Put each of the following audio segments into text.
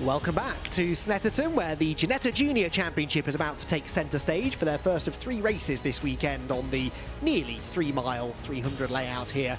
Welcome back to Snetterton, where the Ginetta Junior Championship is about to take centre stage for their first of 3 races this weekend on the nearly 3-mile 300 layout here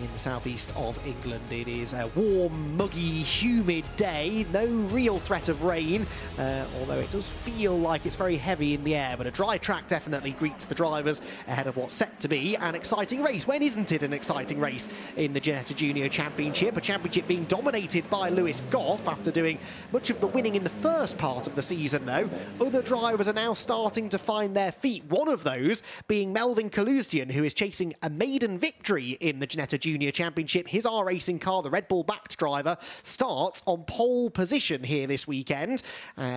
in the southeast of England. It is a warm, muggy, humid day. No real threat of rain, although it does feel like it's very heavy in the air. But a dry track definitely greets the drivers ahead of what's set to be an exciting race. When isn't it an exciting race in the Ginetta Junior Championship? A championship being dominated by Lewis Goff after doing much of the winning in the first part of the season, though. Other drivers are now starting to find their feet. One of those being Melvin Kaluzdian, who is chasing a maiden victory in the Ginetta Junior Championship. His R-Racing car, the Red Bull-backed driver, starts on pole position here this weekend.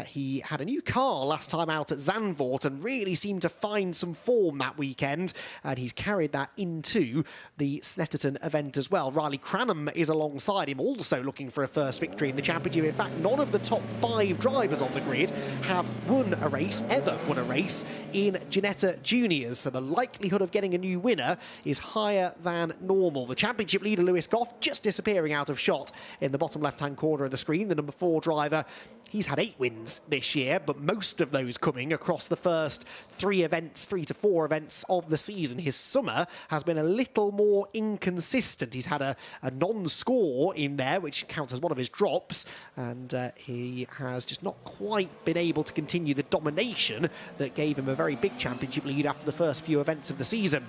He had a new car last time out at Zandvoort and really seemed to find some form that weekend, and he's carried that into the Snetterton event as well. Riley Cranham is alongside him, also looking for a first victory in the championship. In fact, none of the top 5 drivers on the grid have ever won a race in Ginetta Juniors, so the likelihood of getting a new winner is higher than normal. The championship leader Lewis Goff just disappearing out of shot in the bottom left-hand corner of the screen. The number 4 driver, he's had 8 wins this year, but most of those coming across the first 3 to 4 events of the season. His summer has been a little more inconsistent. He's had a non-score in there, which counts as one of his drops, and he has just not quite been able to continue the domination that gave him a very big championship lead after the first few events of the season.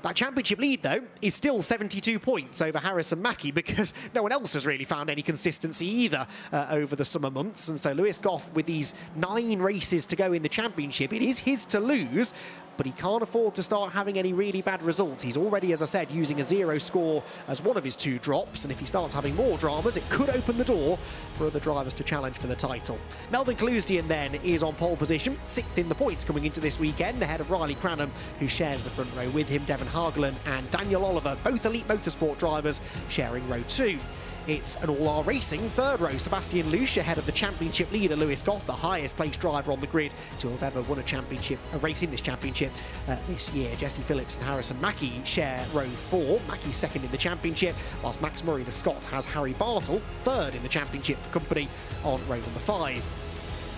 That championship lead, though, is still 72 points over Harrison Mackie, because no one else has really found any consistency either over the summer months. And so Lewis Goff, with these 9 races to go in the championship, it is his to lose, but he can't afford to start having any really bad results. He's already, as I said, using a 0 score as one of his 2 drops, and if he starts having more dramas, it could open the door for other drivers to challenge for the title. Melvin Kaluzdian then is on pole position, 6th in the points coming into this weekend, ahead of Riley Cranham, who shares the front row with him. Devon Hagelin and Daniel Oliver, both elite motorsport drivers, sharing row 2. It's an all-R Racing 3rd row. Sebastian Lusch ahead of the championship leader Lewis Goff, the highest placed driver on the grid to have ever won a race in this championship this year. Jesse Phillips and Harrison Mackie share row 4. Mackie 2nd in the championship, whilst Max Murray, the Scot, has Harry Bartle 3rd in the championship for company on row number 5.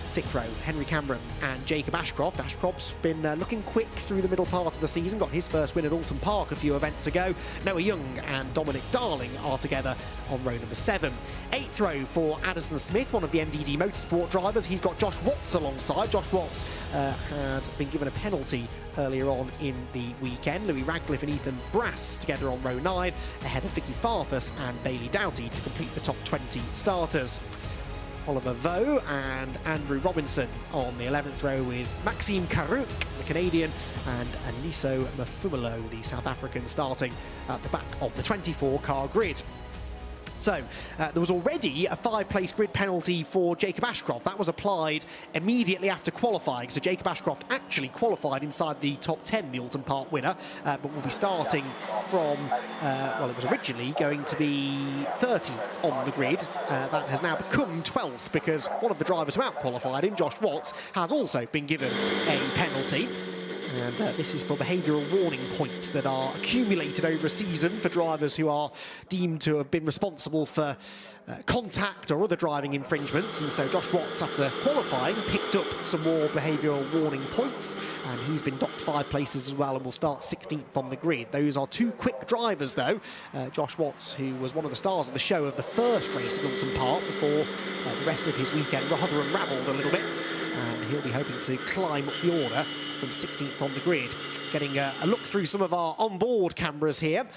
6th row, Henry Cameron and Jacob Ashcroft. Ashcroft's been looking quick through the middle part of the season, got his first win at Alton Park a few events ago. Noah Young and Dominic Darling are together on row number 7. 8th row for Addison Smith, one of the MDD Motorsport drivers. He's got Josh Watts alongside. Josh Watts had been given a penalty earlier on in the weekend. Louis Radcliffe and Ethan Brass together on row 9, ahead of Vicky Farfus and Bailey Doughty to complete the top 20 starters. Oliver Vaux and Andrew Robinson on the 11th row, with Maxime Caruc, the Canadian, and Aniso Mafumalo, the South African, starting at the back of the 24-car grid. So, there was already a 5-place grid penalty for Jacob Ashcroft. That was applied immediately after qualifying. So Jacob Ashcroft actually qualified inside the top 10, the Alton Park winner, but will be starting from, well, it was originally going to be 30th on the grid. That has now become 12th because one of the drivers who out-qualified him, Josh Watts, has also been given a penalty. And this is for behavioural warning points that are accumulated over a season for drivers who are deemed to have been responsible for contact or other driving infringements. And so Josh Watts, after qualifying, picked up some more behavioural warning points, and he's been docked 5 places as well and will start 16th on the grid. Those are 2 quick drivers, though. Josh Watts, who was one of the stars of the show of the first race at Alton Park before the rest of his weekend rather unravelled a little bit. And he'll be hoping to climb up the order from 16th on the grid. Getting a look through some of our onboard cameras here.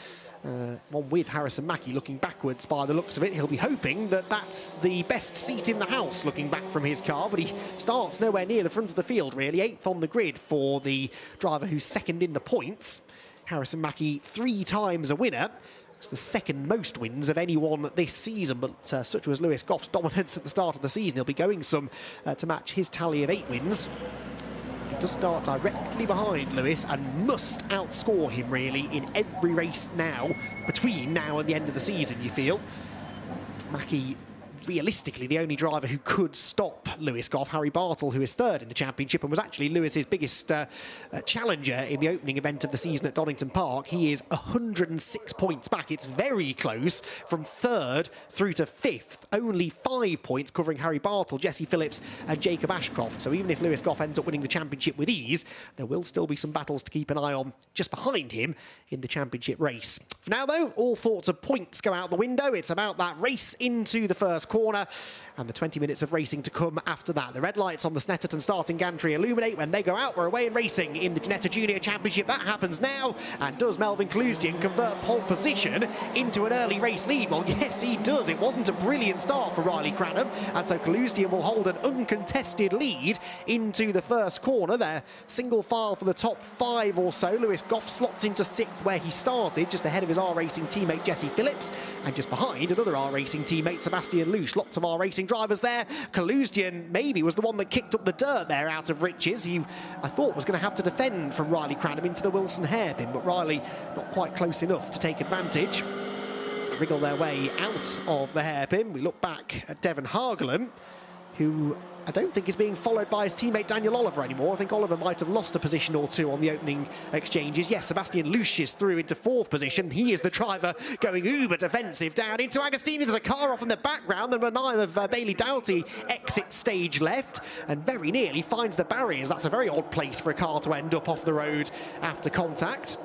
One with Harrison Mackie looking backwards by the looks of it. He'll be hoping that that's the best seat in the house looking back from his car, but he starts nowhere near the front of the field, really. 8th on the grid for the driver who's 2nd in the points. Harrison Mackie, 3 times a winner. It's the 2nd most wins of anyone this season, but such was Lewis Goff's dominance at the start of the season. He'll be going some to match his tally of 8 wins. He does start directly behind Lewis and must outscore him, really, in every race now, between now and the end of the season, you feel. Mackie realistically the only driver who could stop Lewis Goff. Harry Bartle, who is third in the championship and was actually Lewis's biggest challenger in the opening event of the season at Donington Park. He is 106 points back. It's very close from third through to fifth. Only 5 points covering Harry Bartle, Jesse Phillips and Jacob Ashcroft. So even if Lewis Goff ends up winning the championship with ease, there will still be some battles to keep an eye on just behind him in the championship race. For now, though, all thoughts of points go out the window. It's about that race into the first corner and the 20 minutes of racing to come after that. The red lights on the Snetterton starting gantry illuminate. When they go out, we're away and racing in the Ginetta Junior Championship. That happens now. And does Melvin Kaluzdian convert pole position into an early race lead? Well, yes, he does. It wasn't a brilliant start for Riley Cranham, and so Kaluzdian will hold an uncontested lead into the first corner. They're single file for the top 5 or so. Lewis Goff slots into 6th where he started, just ahead of his R-Racing teammate Jesse Phillips, and just behind another R-Racing teammate, Sebastian Louche. Lots of R-Racing drivers there. Kaluzdian maybe was the one that kicked up the dirt there out of riches. He, I thought, was going to have to defend from Riley Cranham into the Wilson hairpin, but Riley not quite close enough to take advantage. Wriggle their way out of the hairpin. We look back at Devon Hargelam, who I don't think is being followed by his teammate Daniel Oliver anymore. I think Oliver might have lost a position or two on the opening exchanges. Yes, Sebastian Louche is through into 4th position. He is the driver going uber defensive down into Agostini. There's a car off in the background. Number 9 of Bailey Doughty exits stage left and very nearly finds the barriers. That's a very odd place for a car to end up off the road after contact.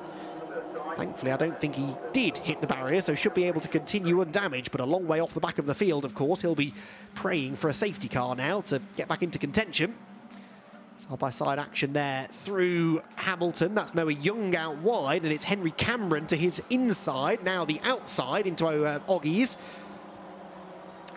Thankfully, I don't think he did hit the barrier, so should be able to continue undamaged, but a long way off the back of the field, of course. He'll be praying for a safety car now to get back into contention. Side-by-side action there through Hamilton. That's Noah Young out wide, and it's Henry Cameron to his inside. Now the outside into Oggies.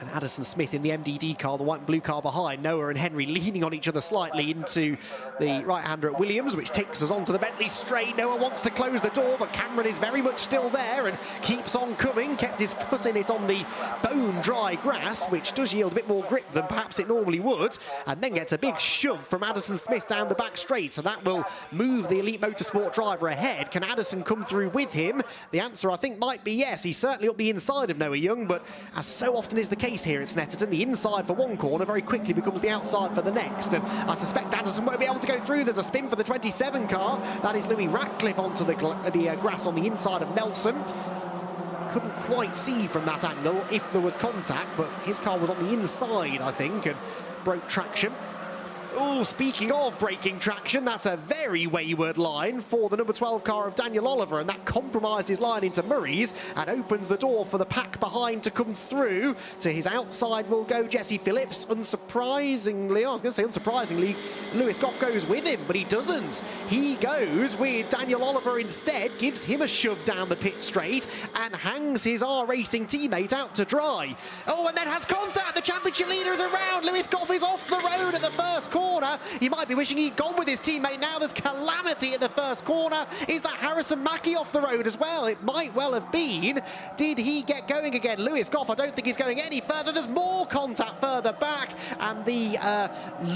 And Addison Smith in the MDD car, the white and blue car behind. Noah and Henry leaning on each other slightly into the right-hander at Williams, which takes us onto the Bentley straight. Noah wants to close the door, but Cameron is very much still there and keeps on coming. Kept his foot in it on the bone-dry grass, which does yield a bit more grip than perhaps it normally would, and then gets a big shove from Addison Smith down the back straight. So that will move the Elite Motorsport driver ahead. Can Addison come through with him? The answer, I think, might be yes. He's certainly up the inside of Noah Young, but as so often is the case here at Snetterton, the inside for one corner very quickly becomes the outside for the next, and I suspect Addison won't be able to go through. There's a spin for the 27 car. That is Louis Ratcliffe onto the grass on the inside of Nelson. Couldn't quite see from that angle if there was contact, but his car was on the inside, I think, and broke traction. Oh, speaking of breaking traction, that's a very wayward line for the number 12 car of Daniel Oliver, and that compromised his line into Murray's and opens the door for the pack behind to come through. To his outside will go Jesse Phillips. Unsurprisingly, I was going to say unsurprisingly, Lewis Goff goes with him, but he doesn't. He goes with Daniel Oliver instead, gives him a shove down the pit straight and hangs his R-Racing teammate out to dry. Oh, and then has contact. The championship leader is around. Lewis Goff is off the road at the first corner. He might be wishing he'd gone with his teammate now. There's calamity at the first corner. Is that Harrison Mackie off the road as well? It might well have been. Did he get going again? Lewis Goff, I don't think he's going any further. There's more contact further back, and the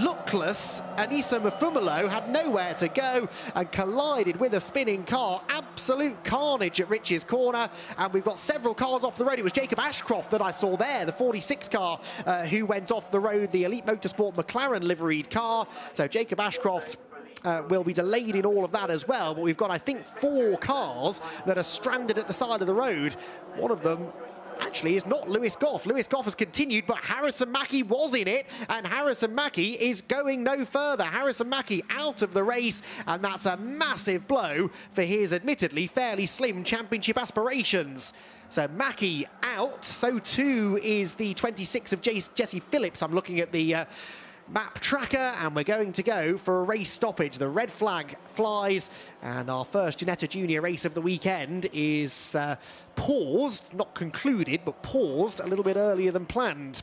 luckless Anissa Mafumalo had nowhere to go and collided with a spinning car. Absolute carnage at Rich's corner, and we've got several cars off the road. It was Jacob Ashcroft that I saw there, the 46 car, who went off the road, the Elite Motorsport McLaren liveried car. So Jacob Ashcroft will be delayed in all of that as well. But we've got, I think, 4 cars that are stranded at the side of the road. One of them actually is not Lewis Goff. Lewis Goff has continued, but Harrison Mackie was in it, and Harrison Mackie is going no further. Harrison Mackie out of the race, and that's a massive blow for his admittedly fairly slim championship aspirations. So Mackie out, so too is the 26 of Jesse Phillips. I'm looking at the map tracker, and we're going to go for a race stoppage. The red flag flies, and our first Ginetta Junior race of the weekend is paused, not concluded, but paused a little bit earlier than planned.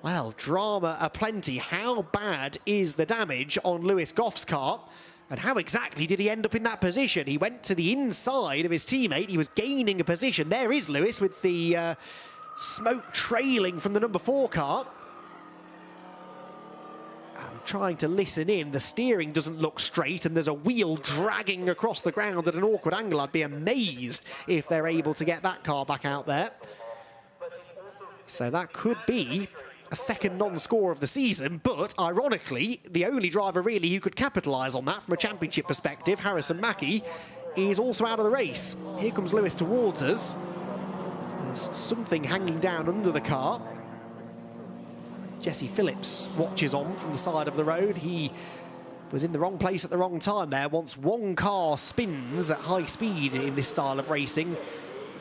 Well, drama aplenty. How bad is the damage on Lewis Goff's car? And how exactly did he end up in that position? He went to the inside of his teammate. He was gaining a position. There is Lewis with the smoke trailing from the number 4 car. I'm trying to listen in. The steering doesn't look straight, and there's a wheel dragging across the ground at an awkward angle. I'd be amazed if they're able to get that car back out there. So that could be a second non-score of the season, but ironically, the only driver really who could capitalise on that from a championship perspective, Harrison Mackie, is also out of the race. Here comes Lewis towards us. There's something hanging down under the car. Jesse Phillips watches on from the side of the road. He was in the wrong place at the wrong time there. Once one car spins at high speed in this style of racing,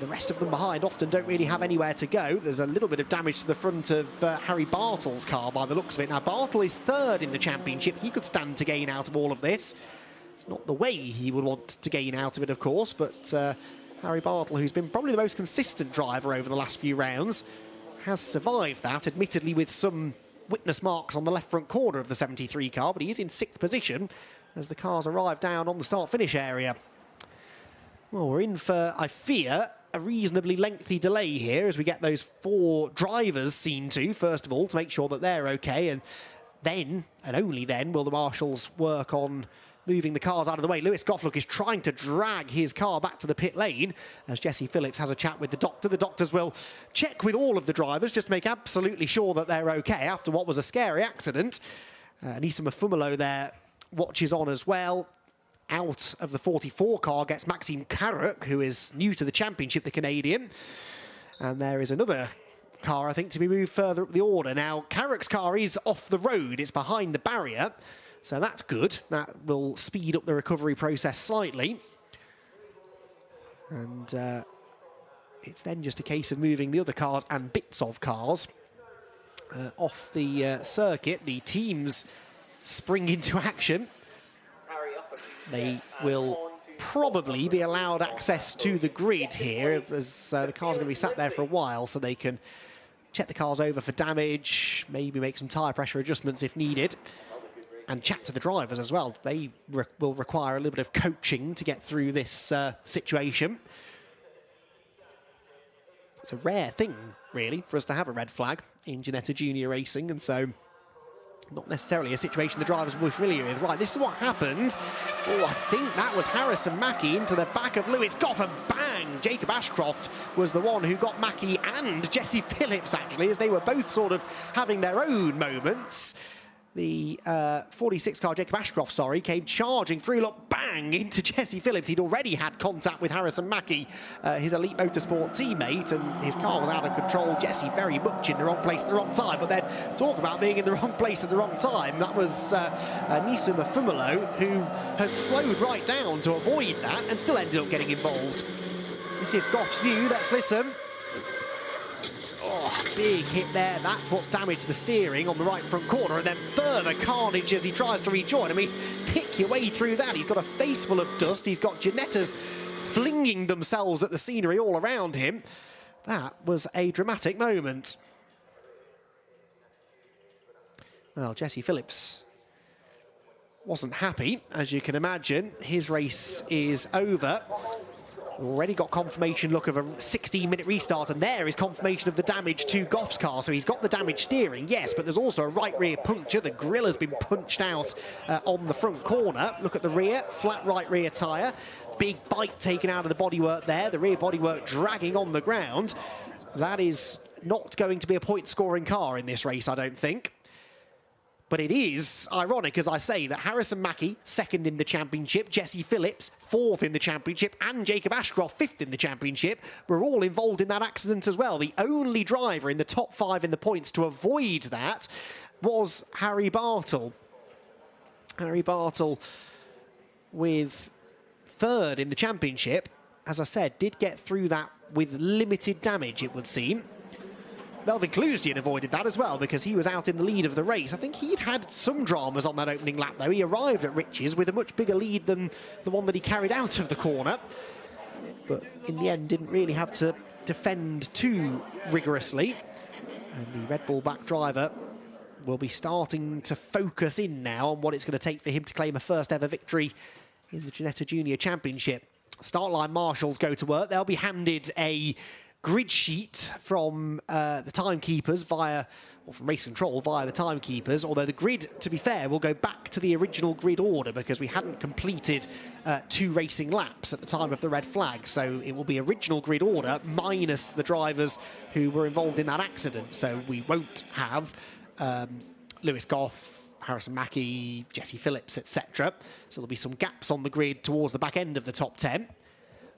the rest of them behind often don't really have anywhere to go. There's a little bit of damage to the front of Harry Bartle's car by the looks of it. Now, Bartle is third in the championship. He could stand to gain out of all of this. It's not the way he would want to gain out of it, of course, but Harry Bartle, who's been probably the most consistent driver over the last few rounds, has survived that, admittedly with some witness marks on the left front corner of the 73 car, but he is in 6th position as the cars arrive down on the start-finish area. Well, we're in for, I fear, a reasonably lengthy delay here as we get those 4 drivers seen to, first of all, to make sure that they're okay, and then, and only then, will the marshals work on moving the cars out of the way. Lewis Gofflook is trying to drag his car back to the pit lane as Jesse Phillips has a chat with the doctor. The doctors will check with all of the drivers just to make absolutely sure that they're okay after what was a scary accident. Anissa Mafumalo there watches on as well. Out of the 44 car gets Maxime Carrick, who is new to the championship, the Canadian. And there is another car, I think, to be moved further up the order. Now, Carrick's car is off the road. It's behind the barrier. So that's good. That will speed up the recovery process slightly. And it's then just a case of moving the other cars and bits of cars off the circuit. The teams spring into action. They will probably be allowed access to the grid here, as the car's going to be sat there for a while, so they can check the cars over for damage, maybe make some tyre pressure adjustments if needed, and chat to the drivers as well. They will require a little bit of coaching to get through this situation. It's a rare thing, really, for us to have a red flag in Ginetta Junior Racing, and so not necessarily a situation the drivers will be familiar with. Right, this is what happened. Oh, I think that was Harrison Mackie into the back of Lewis Goff, and bang! Jacob Ashcroft was the one who got Mackie and Jesse Phillips, actually, as they were both sort of having their own moments. The 46 car, Jacob Ashcroft, sorry, came charging through, look, bang, into Jesse Phillips. He'd already had contact with Harrison Mackie, his Elite Motorsport teammate, and his car was out of control. Jesse very much in the wrong place at the wrong time. But then, talk about being in the wrong place at the wrong time. That was Anissa Mafumalo, who had slowed right down to avoid that and still ended up getting involved. This is Goff's view. Let's listen. Oh, big hit there. That's what's damaged the steering on the right front corner, and then further carnage as he tries to rejoin. I mean, pick your way through that. He's got a face full of dust. He's got Ginetta's flinging themselves at the scenery all around him. That was a dramatic moment. Well, Jesse Phillips wasn't happy, as you can imagine. His race is over. Already got confirmation, look, of a 16-minute restart, and there is confirmation of the damage to Goff's car. So he's got the damaged steering, yes, but there's also a right rear puncture. The grille has been punched out on the front corner. Look at the rear, flat right rear tyre. Big bite taken out of the bodywork there. The rear bodywork dragging on the ground. That is not going to be a point-scoring car in this race, I don't think. But it is ironic, as I say, that Harrison Mackie, 2nd in the championship, Jesse Phillips, 4th in the championship, and Jacob Ashcroft, 5th in the championship, were all involved in that accident as well. The only driver in the top 5 in the points to avoid that was Harry Bartle. Harry Bartle, with 3rd in the championship, as I said, did get through that with limited damage, it would seem. Melvin Cluesdian avoided that as well because he was out in the lead of the race. I think he'd had some dramas on that opening lap, though. He arrived at Riches with a much bigger lead than the one that he carried out of the corner. But in the end, didn't really have to defend too rigorously. And the Red Bull back driver will be starting to focus in now on what it's going to take for him to claim a first ever victory in the Ginetta Junior Championship. Start line marshals go to work. They'll be handed a grid sheet from the timekeepers via or from race control via the timekeepers, although the grid, to be fair, will go back to the original grid order because we hadn't completed 2 racing laps at the time of the red flag. So it will be original grid order minus the drivers who were involved in that accident. So we won't have Lewis Goff, Harrison Mackie, Jesse Phillips, etc. So there'll be some gaps on the grid towards the back end of the top 10.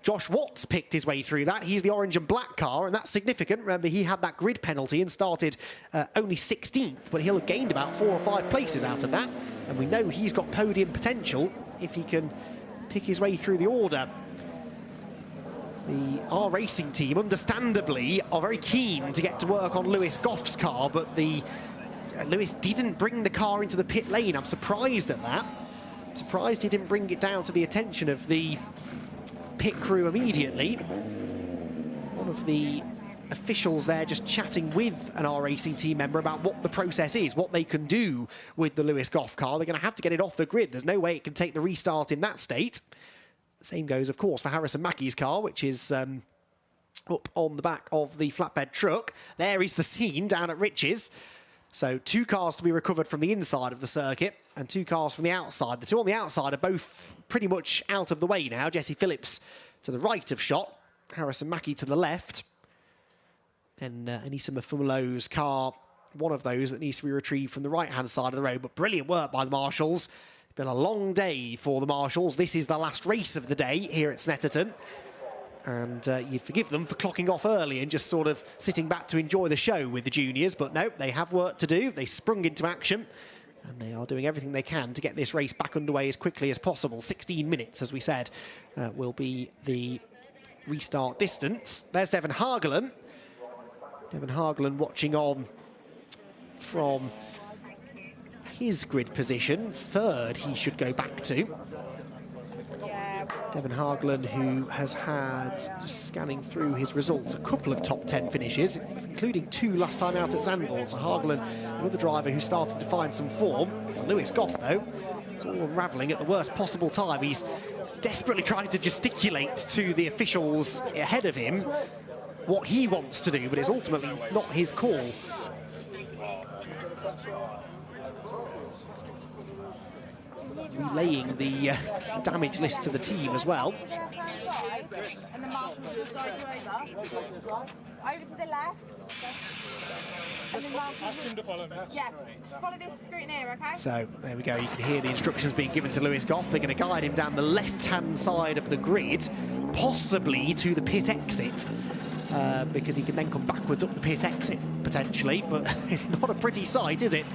Josh Watts picked his way through that. He's the orange and black car, and that's significant. Remember, he had that grid penalty and started only 16th, but he'll have gained about 4 or 5 places out of that. And we know he's got podium potential if he can pick his way through the order. The R Racing team, understandably, are very keen to get to work on Lewis Goff's car, but Lewis didn't bring the car into the pit lane. I'm surprised at that. I'm surprised he didn't bring it down to the attention of the pit crew immediately. One of the officials there just chatting with an R Racing team member about what the process is, what they can do with the Lewis Goff car. They're going to have to get it off the grid. There's no way it can take the restart in that state. The same goes, of course, for Harrison Mackie's car, which is up on the back of the flatbed truck. There is the scene down at Rich's. So 2 cars to be recovered from the inside of the circuit and 2 cars from the outside. The 2 on the outside are both pretty much out of the way now. Jesse Phillips to the right of shot, Harrison Mackie to the left. And Anissa Mafumulo's car, one of those that needs to be retrieved from the right-hand side of the road. But brilliant work by the marshals. It's been a long day for the marshals. This is the last race of the day here at Snetterton. And you'd forgive them for clocking off early and just sort of sitting back to enjoy the show with the juniors. But no, they have work to do. They sprung into action. And they are doing everything they can to get this race back underway as quickly as possible. 16 minutes, as we said, will be the restart distance. There's Devon Hagelin. Devon Hagelin watching on from his grid position. 3rd he should go back to. Devon Hagelin, who has had, just scanning through his results, a couple of top 10 finishes, including 2 last time out at Zandvoort. So Hagelin, another driver who's starting to find some form. For Lewis Goff, though, it's all unravelling at the worst possible time. He's desperately trying to gesticulate to the officials ahead of him what he wants to do, but it's ultimately not his call. Relaying the damage list to the team as well. And the marshals will guide you over to the left. And the marshals ask him to follow me. Yeah, follow this scrutineer, okay? So there we go. You can hear the instructions being given to Lewis Goff. They're going to guide him down the left-hand side of the grid, possibly to the pit exit, because he can then come backwards up the pit exit potentially. But it's not a pretty sight, is it?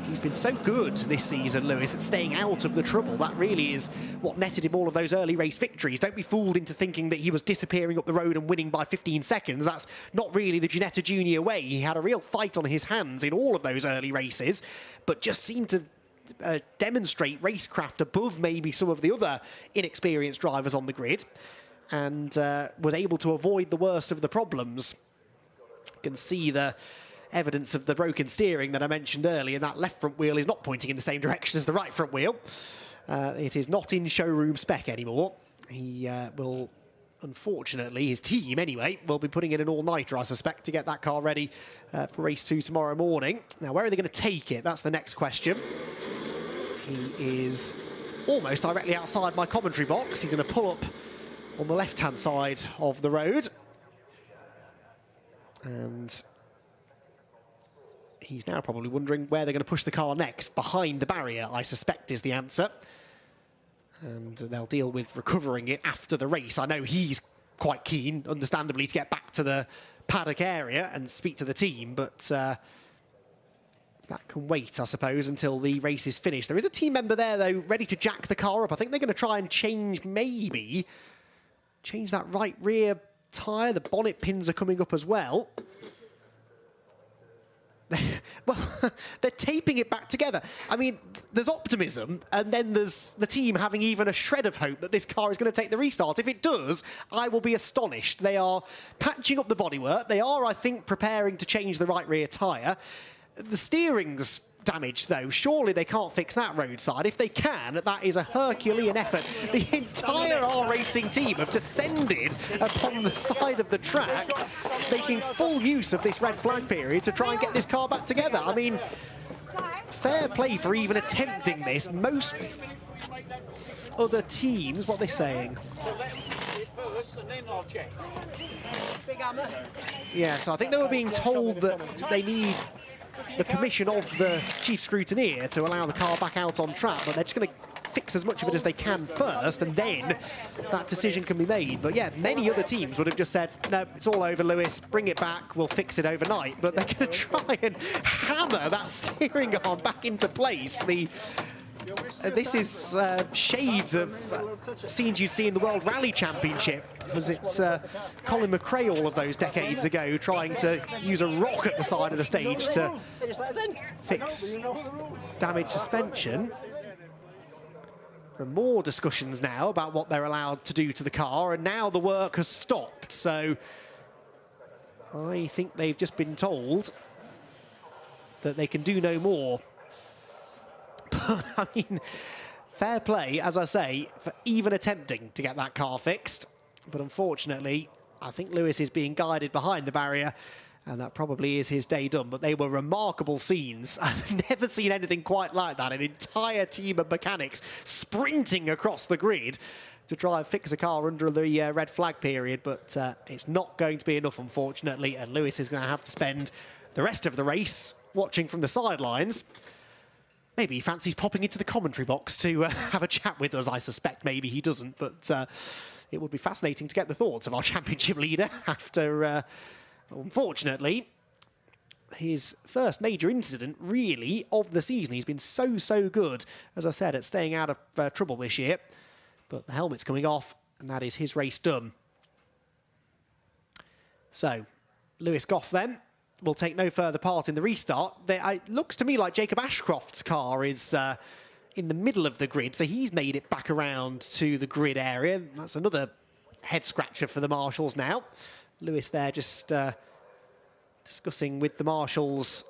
He's been so good this season, Lewis, at staying out of the trouble. That really is what netted him all of those early race victories. Don't be fooled into thinking that he was disappearing up the road and winning by 15 seconds. That's not really the Ginetta Junior way. He had a real fight on his hands in all of those early races, but just seemed to demonstrate racecraft above maybe some of the other inexperienced drivers on the grid, and was able to avoid the worst of the problems. You can see the evidence of the broken steering that I mentioned earlier. That left front wheel is not pointing in the same direction as the right front wheel. It is not in showroom spec anymore. He will, unfortunately, his team anyway, will be putting in an all-nighter, I suspect, to get that car ready for race 2 tomorrow morning. Now, where are they going to take it? That's the next question. He is almost directly outside my commentary box. He's going to pull up on the left-hand side of the road. And he's now probably wondering where they're going to push the car next. Behind the barrier, I suspect, is the answer. And they'll deal with recovering it after the race. I know he's quite keen, understandably, to get back to the paddock area and speak to the team, but that can wait, I suppose, until the race is finished. There is a team member there, though, ready to jack the car up. I think they're going to try and change that right rear tyre. The bonnet pins are coming up as well. Well, they're taping it back together. I mean, there's optimism, and then there's the team having even a shred of hope that this car is going to take the restart. If it does, I will be astonished. They are patching up the bodywork. They are, I think, preparing to change the right rear tyre. The steering's damage, though. Surely they can't fix that roadside. If they can, that is a Herculean effort. The entire R-Racing team have descended upon the side of the track, making full use of this red flag period to try and get this car back together. I mean, fair play for even attempting this. Most other teams, what are they saying? Yeah, so I think they were being told that they need the permission of the chief scrutineer to allow the car back out on track, but they're just going to fix as much of it as they can first, and then that decision can be made. But yeah, many other teams would have just said, no, it's all over, Lewis, bring it back, we'll fix it overnight. But they're going to try and hammer that steering arm back into place. This is shades of scenes you'd see in the World Rally Championship. Was it Colin McRae all of those decades ago trying to use a rock at the side of the stage to fix damaged suspension? There are more discussions now about what they're allowed to do to the car, and now the work has stopped. So I think they've just been told that they can do no more. I mean, fair play, as I say, for even attempting to get that car fixed. But unfortunately, I think Lewis is being guided behind the barrier, and that probably is his day done. But they were remarkable scenes. I've never seen anything quite like that. An entire team of mechanics sprinting across the grid to try and fix a car under the red flag period. But it's not going to be enough, unfortunately, and Lewis is going to have to spend the rest of the race watching from the sidelines. Maybe he fancies popping into the commentary box to have a chat with us. I suspect maybe he doesn't, but it would be fascinating to get the thoughts of our championship leader after, unfortunately, his first major incident, really, of the season. He's been so good, as I said, at staying out of trouble this year. But the helmet's coming off, and that is his race done. So, Lewis Goff then will take no further part in the restart. It looks to me like Jacob Ashcroft's car is in the middle of the grid, so he's made it back around to the grid area. That's another head scratcher for the marshals now. Lewis there just discussing with the marshals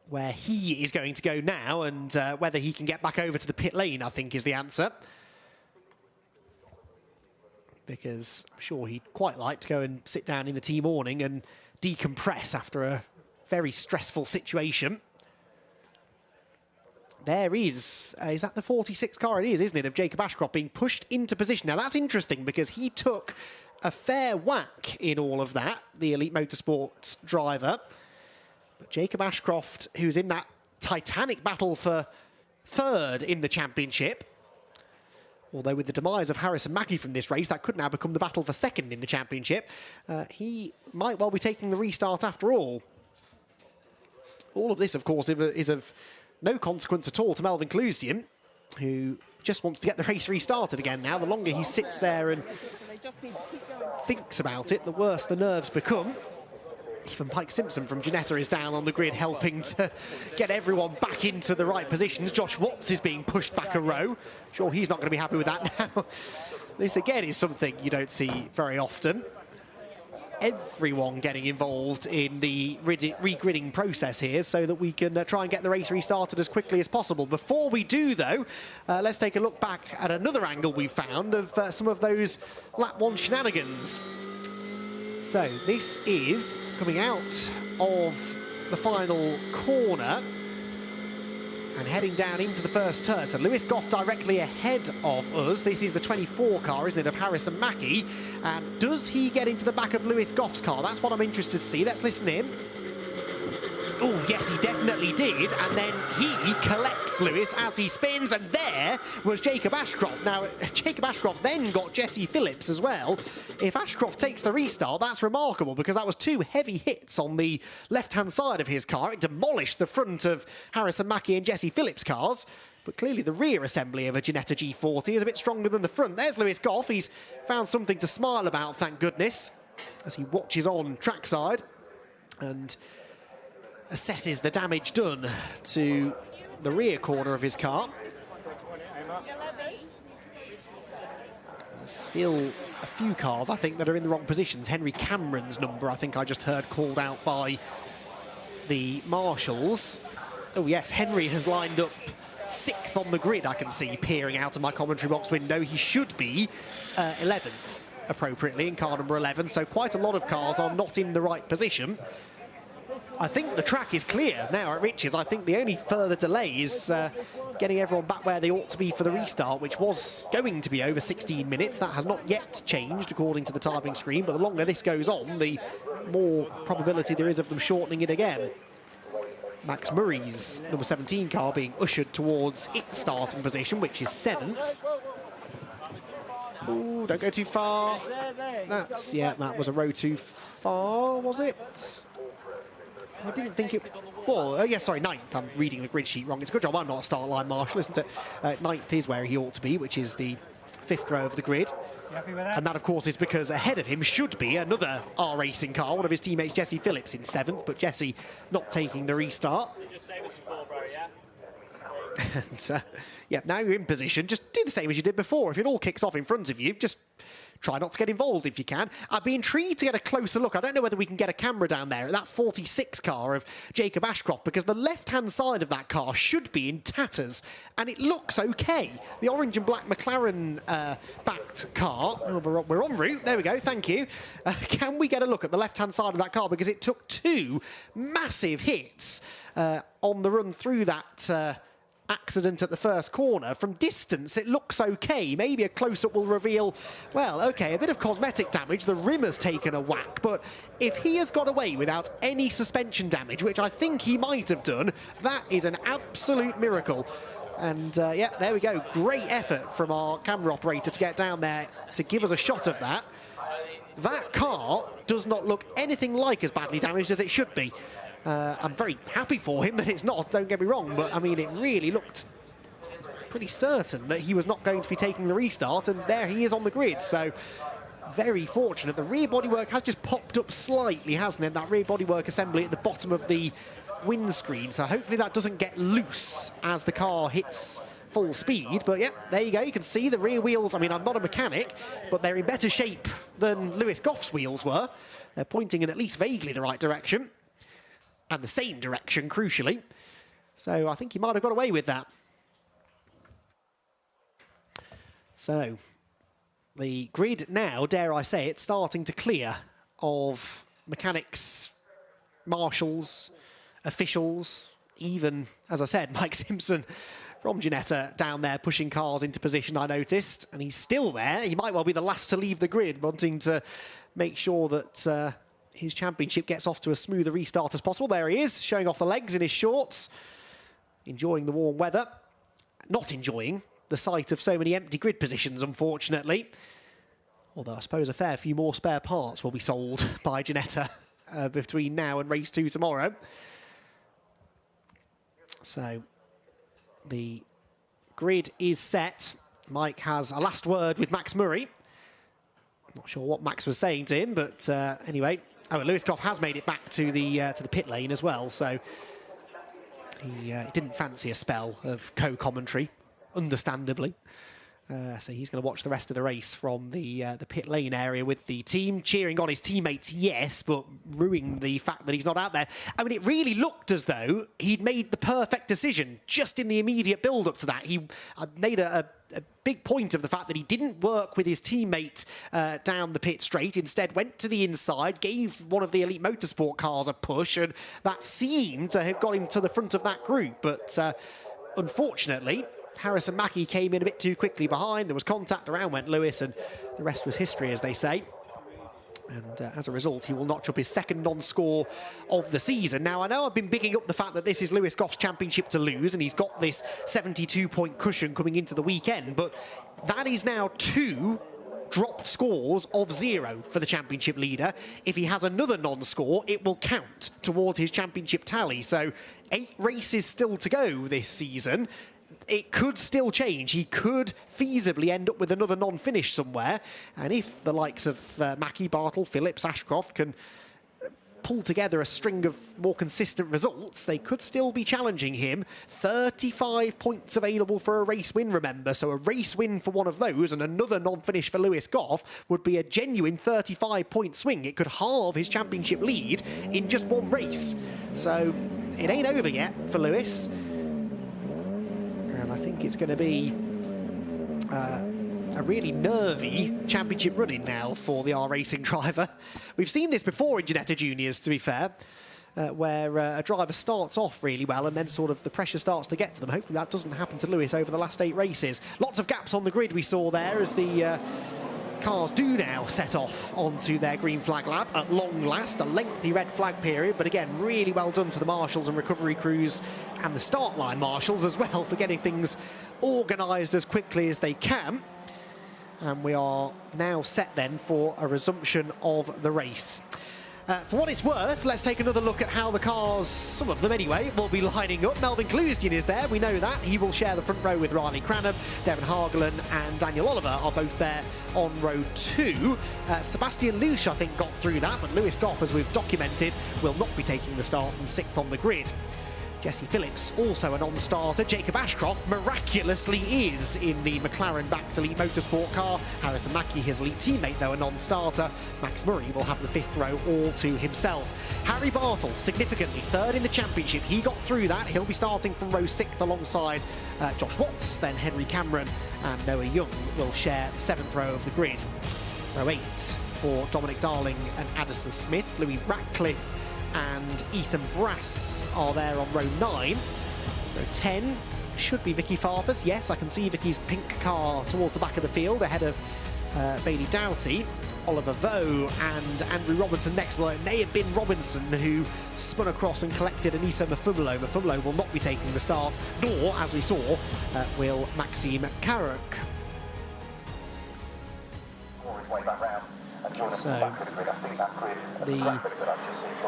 where he is going to go now, and whether he can get back over to the pit lane, I think, is the answer. Because I'm sure he'd quite like to go and sit down in the team awning and decompress after a very stressful situation. There is that the 46 car? It is, isn't it, of Jacob Ashcroft being pushed into position. Now that's interesting because he took a fair whack in all of that, the Elite Motorsports driver. But Jacob Ashcroft, who's in that titanic battle for third in the championship, although with the demise of Harrison Mackie from this race, that could now become the battle for second in the championship. He might well be taking the restart after all. All of this, of course, is of no consequence at all to Melvin Clusian, who just wants to get the race restarted again now. The longer he sits there and thinks about it, the worse the nerves become. Even Mike Simpson from Ginetta is down on the grid helping to get everyone back into the right positions. Josh Watts is being pushed back a row. Sure, he's not going to be happy with that now. This again is something you don't see very often. Everyone getting involved in the regridding process here so that we can try and get the race restarted as quickly as possible. Before we do, though, let's take a look back at another angle we found of some of those lap one shenanigans. So this is coming out of the final corner and heading down into the first turn. So Lewis Goff directly ahead of us. This is the 24 car, isn't it, of Harrison Mackie. And does he get into the back of Lewis Goff's car? That's what I'm interested to see. Let's listen in. Oh, yes, he definitely did. And then he collects Lewis as he spins. And there was Jacob Ashcroft. Now, Jacob Ashcroft then got Jesse Phillips as well. If Ashcroft takes the restart, that's remarkable because that was two heavy hits on the left-hand side of his car. It demolished the front of Harrison Mackie and Jesse Phillips' cars. But clearly the rear assembly of a Ginetta G40 is a bit stronger than the front. There's Lewis Goff. He's found something to smile about, thank goodness, as he watches on trackside and assesses the damage done to the rear corner of his car. There's still a few cars, I think, that are in the wrong positions. Henry Cameron's number, I think I just heard called out by the marshals. Oh yes, Henry has lined up 6th on the grid, I can see, peering out of my commentary box window. He should be 11th, appropriately, in car number 11, so quite a lot of cars are not in the right position. I think the track is clear now at Riches. I think the only further delay is getting everyone back where they ought to be for the restart, which was going to be over 16 minutes. That has not yet changed according to the timing screen, but the longer this goes on, the more probability there is of them shortening it again. Max Murray's number 17 car being ushered towards its starting position, which is 7th. Ooh, don't go too far. That's, yeah, that was a row too far, was it? I didn't think it... Well, yeah, sorry, 9th. I'm reading the grid sheet wrong. It's a good job I'm not a start line marshal, isn't it? 9th is where he ought to be, which is the 5th row of the grid. You happy with that? And that, of course, is because ahead of him should be another R Racing car, one of his teammates, Jesse Phillips, in 7th, but Jesse not taking the restart. And, yeah, now you're in position. Just do the same as you did before. If it all kicks off in front of you, just try not to get involved if you can. I'd be intrigued to get a closer look. I don't know whether we can get a camera down there at that 46 car of Jacob Ashcroft, because the left-hand side of that car should be in tatters, and it looks okay. The orange and black McLaren backed car, oh, we're en route, there we go, thank you. Can we get a look at the left-hand side of that car, because it took 2 massive hits on the run through that accident at the first corner. From distance, it looks okay. Maybe a close-up will reveal, well, okay, a bit of cosmetic damage. The rim has taken a whack, but if he has got away without any suspension damage, which I think he might have done, that is an absolute miracle. And, yeah, there we go. Great effort from our camera operator to get down there to give us a shot of that. That car does not look anything like as badly damaged as it should be. I'm very happy for him that it's not, don't get me wrong, but I mean, it really looked pretty certain that he was not going to be taking the restart, and there he is on the grid, so very fortunate. The rear bodywork has just popped up slightly, hasn't it? That rear bodywork assembly at the bottom of the windscreen, so hopefully that doesn't get loose as the car hits full speed. But yeah, there you go, you can see the rear wheels. I mean, I'm not a mechanic, but they're in better shape than Lewis Goff's wheels were. They're pointing in at least vaguely the right direction. And the same direction, crucially. So I think he might have got away with that. So the grid now, dare I say it, starting to clear of mechanics, marshals, officials, even, as I said, Mike Simpson from Ginetta down there pushing cars into position, I noticed. And he's still there. He might well be the last to leave the grid, wanting to make sure that his championship gets off to as smooth a restart as possible. There he is, showing off the legs in his shorts, enjoying the warm weather. Not enjoying the sight of so many empty grid positions, unfortunately. Although I suppose a fair few more spare parts will be sold by Ginetta between now and race 2 tomorrow. So the grid is set. Mike has a last word with Max Murray. Not sure what Max was saying to him, but anyway. Oh, Lewis Goff has made it back to the pit lane as well, so he didn't fancy a spell of co-commentary, understandably. So he's going to watch the rest of the race from the pit lane area with the team, cheering on his teammates, yes, but ruining the fact that he's not out there. I mean, it really looked as though he'd made the perfect decision just in the immediate build-up to that. He made a big point of the fact that he didn't work with his teammate down the pit straight, instead went to the inside, gave one of the Elite Motorsport cars a push, and that seemed to have got him to the front of that group. But unfortunately, Harrison Mackie came in a bit too quickly behind. There was contact, around went Lewis, and the rest was history, as they say. And as a result, he will notch up his second non-score of the season. Now, I know I've been bigging up the fact that this is Lewis Goff's championship to lose, and he's got this 72-point cushion coming into the weekend, but that is now 2 dropped scores of 0 for the championship leader. If he has another non-score, it will count towards his championship tally. So 8 races still to go this season. It could still change. He could feasibly end up with another non-finish somewhere. And if the likes of Mackie, Bartle, Phillips, Ashcroft can pull together a string of more consistent results, they could still be challenging him. 35 points available for a race win, remember. So a race win for one of those and another non-finish for Lewis Goff would be a genuine 35-point swing. It could halve his championship lead in just one race. So it ain't over yet for Lewis. And I think it's going to be a really nervy championship running now for the R-Racing driver. We've seen this before in Ginetta Juniors, to be fair, where a driver starts off really well and then sort of the pressure starts to get to them. Hopefully that doesn't happen to Lewis over the last 8 races. Lots of gaps on the grid we saw there as the cars do now set off onto their green flag lap at long last, a lengthy red flag period, but again, really well done to the marshals and recovery crews and the start line marshals as well for getting things organised as quickly as they can. And we are now set then for a resumption of the race. For what it's worth, let's take another look at how the cars, some of them anyway, will be lining up. Melvin Cluesdian is there, we know that. He will share the front row with Riley Cranham. Devon Hargeland and Daniel Oliver are both there on row 2. Sebastian Lusch, I think, got through that, but Lewis Goff, as we've documented, will not be taking the start from 6th on the grid. Jesse Phillips, also a non-starter. Jacob Ashcroft miraculously is in the McLaren-backed Elite Motorsport car. Harrison Mackie, his elite teammate, though a non-starter. Max Murray will have the 5th row all to himself. Harry Bartle, significantly 3rd in the championship. He got through that. He'll be starting from row 6th alongside Josh Watts. Then Henry Cameron and Noah Young will share the 7th row of the grid. Row 8 for Dominic Darling and Addison Smith. Louis Ratcliffe and Ethan Brass are there on row 9. Row 10 should be Vicky Farfus. Yes, I can see Vicky's pink car towards the back of the field ahead of Bailey Doughty. Oliver Vaux and Andrew Robinson next, though it may have been Robinson who spun across and collected Anissa Mafumolo. Mafumolo will not be taking the start, nor, as we saw, will Maxime Carrick. So the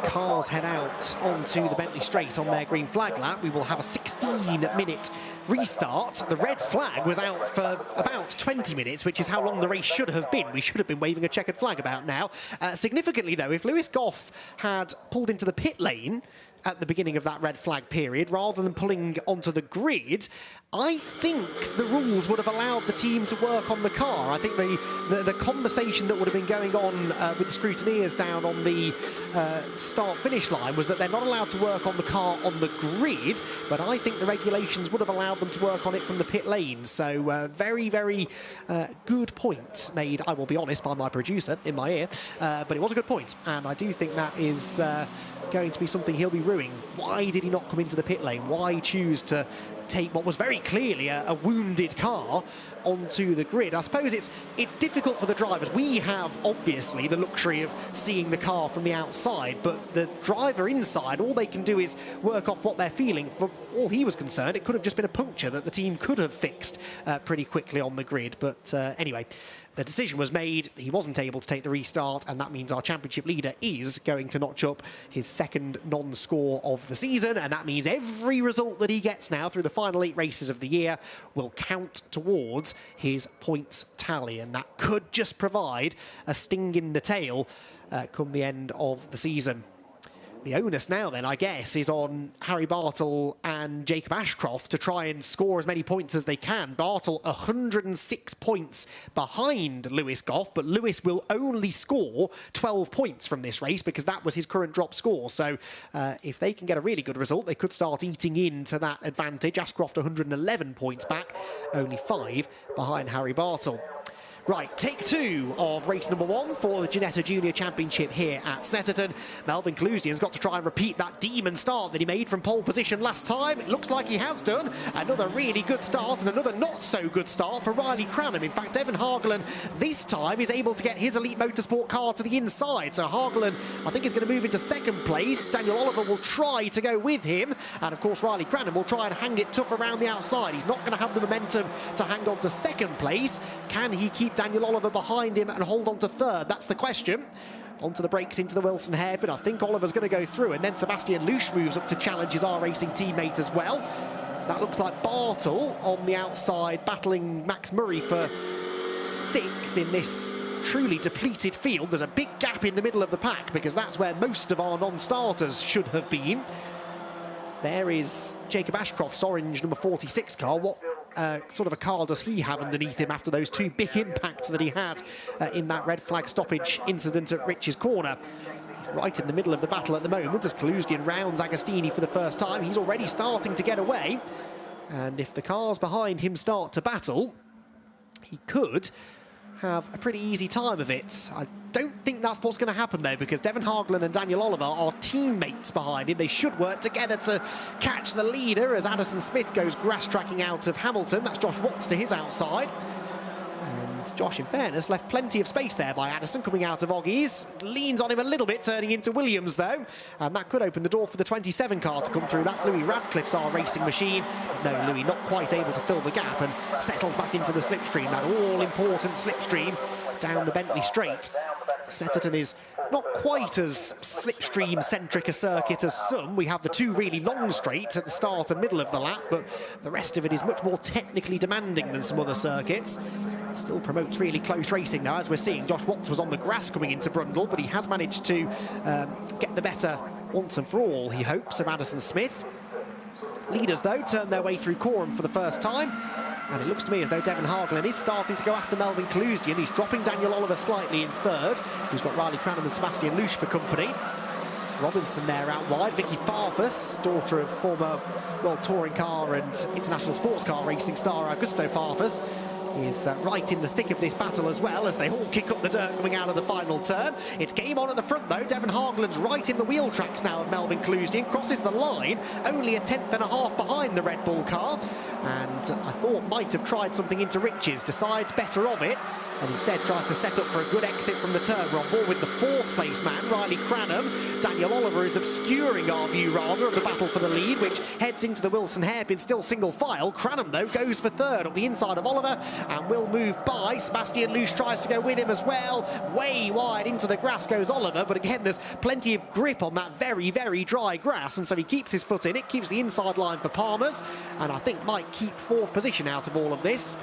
cars head out onto the Bentley Straight on their green flag lap. We will have a 16-minute restart. The red flag was out for about 20 minutes, which is how long the race should have been. We should have been waving a checkered flag about now. Significantly, though, if Lewis Goff had pulled into the pit lane at the beginning of that red flag period, rather than pulling onto the grid, I think the rules would have allowed the team to work on the car. I think the conversation that would have been going on with the scrutineers down on the start-finish line was that they're not allowed to work on the car on the grid, but I think the regulations would have allowed them to work on it from the pit lane. So very, very good point made, I will be honest, by my producer in my ear, but it was a good point, and I do think that is going to be something he'll be ruining. Why did he not come into the pit lane? Why choose to take what was very clearly a wounded car onto the grid? I suppose it's difficult for the drivers. We have obviously the luxury of seeing the car from the outside, but the driver inside, all they can do is work off what they're feeling. For all he was concerned, it could have just been a puncture that the team could have fixed pretty quickly on the grid. But anyway, the decision was made. He wasn't able to take the restart, and that means our championship leader is going to notch up his 2nd non-score of the season, and that means every result that he gets now through the final 8 races of the year will count towards his points tally, and that could just provide a sting in the tail come the end of the season. The onus now then, I guess, is on Harry Bartle and Jacob Ashcroft to try and score as many points as they can. Bartle 106 points behind Lewis Goff, but Lewis will only score 12 points from this race because that was his current drop score. So if they can get a really good result, they could start eating into that advantage. Ashcroft 111 points back, only 5 behind Harry Bartle. Right, take 2 of race number 1 for the Ginetta Junior Championship here at Snetterton. Melvin Cluesdian's got to try and repeat that demon start that he made from pole position last time. It looks like he has done. Another really good start and another not so good start for Riley Cranham. In fact, Devon Hargeland this time is able to get his Elite Motorsport car to the inside. So Hargeland, I think, is going to move into 2nd place. Daniel Oliver will try to go with him. And of course, Riley Cranham will try and hang it tough around the outside. He's not going to have the momentum to hang on to 2nd place. Can he keep Daniel Oliver behind him and hold on to 3rd? That's the question. Onto the brakes into the Wilson hairpin. I think Oliver's going to go through, and then Sebastian Lusch moves up to challenge his R-Racing teammate as well. That looks like Bartle on the outside battling Max Murray for 6th in this truly depleted field. There's a big gap in the middle of the pack because that's where most of our non-starters should have been. There is Jacob Ashcroft's orange number 46 car. What sort of a car does he have underneath him after those 2 big impacts that he had in that red flag stoppage incident at Rich's Corner? right in the middle of the battle at the moment as Kaluzdian rounds Agostini for the first time. He's already starting to get away, and if the cars behind him start to battle, he could have a pretty easy time of it. I don't think that's what's going to happen though, because Devon Hargland and Daniel Oliver are teammates behind him. They should work together to catch the leader as Addison Smith goes grass tracking out of Hamilton. That's Josh Watts to his outside. And Josh, in fairness, left plenty of space there by Addison coming out of Oggies. Leans on him a little bit, turning into Williams though. And that could open the door for the 27 car to come through. That's Louis Radcliffe's our racing machine. But no, Louis not quite able to fill the gap and settles back into the slipstream. That all-important slipstream down the Bentley Straight. Snetterton is not quite as slipstream-centric a circuit as some. We have the two really long straights at the start and middle of the lap, but the rest of it is much more technically demanding than some other circuits. Still promotes really close racing now, as we're seeing. Josh Watts was on the grass coming into Brundle, but he has managed to get the better once and for all, he hopes, of Addison Smith. Leaders, though, turn their way through Coram for the first time. And it looks to me as though Devon Hargland is starting to go after Melvin Kaluzdian. He's dropping Daniel Oliver slightly in third, who's got Riley Cranham and Sebastian Louche for company. Robinson there out wide. Vicky Farfus, daughter of former World Touring Car and International Sports Car racing star Augusto Farfus, is right in the thick of this battle as well, as they all kick up the dirt coming out of the final turn. It's game on at the front though. Devon Hargland's right in the wheel tracks now of Melvin Kaluzdian, crosses the line, only a tenth and a half behind the Red Bull car, and I thought might have tried something into Riches, decides better of it, and instead tries to set up for a good exit from the turn. We're on board with the fourth place man, Riley Cranham. Daniel Oliver is obscuring our view rather of the battle for the lead, which heads into the Wilson hairpin, still single file. Cranham though goes for third on the inside of Oliver and will move by. Sebastian Louche tries to go with him as well. Way wide into the grass goes Oliver, but again there's plenty of grip on that very, very dry grass, and so he keeps his foot in it, keeps the inside line for Palmer's, and I think might keep fourth position out of all of this.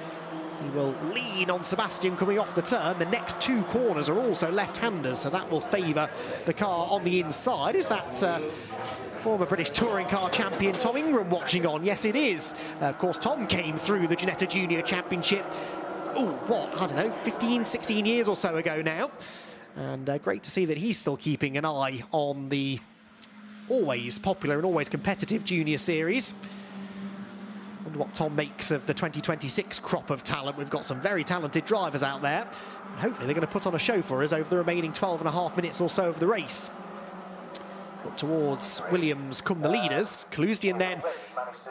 He will lean on Sebastian coming off the turn. The next two corners are also left-handers, so that will favour the car on the inside. Is that former British Touring Car champion Tom Ingram watching on? Yes, it is. Of course, Tom came through the Ginetta Junior Championship, I don't know, 15, 16 years or so ago now. And great to see that he's still keeping an eye on the always popular and always competitive Junior Series. Wonder what Tom makes of the 2026 crop of talent. We've got some very talented drivers out there. And hopefully they're going to put on a show for us over the remaining 12.5 minutes or so of the race. Up towards Williams come the leaders. Kaluzdian then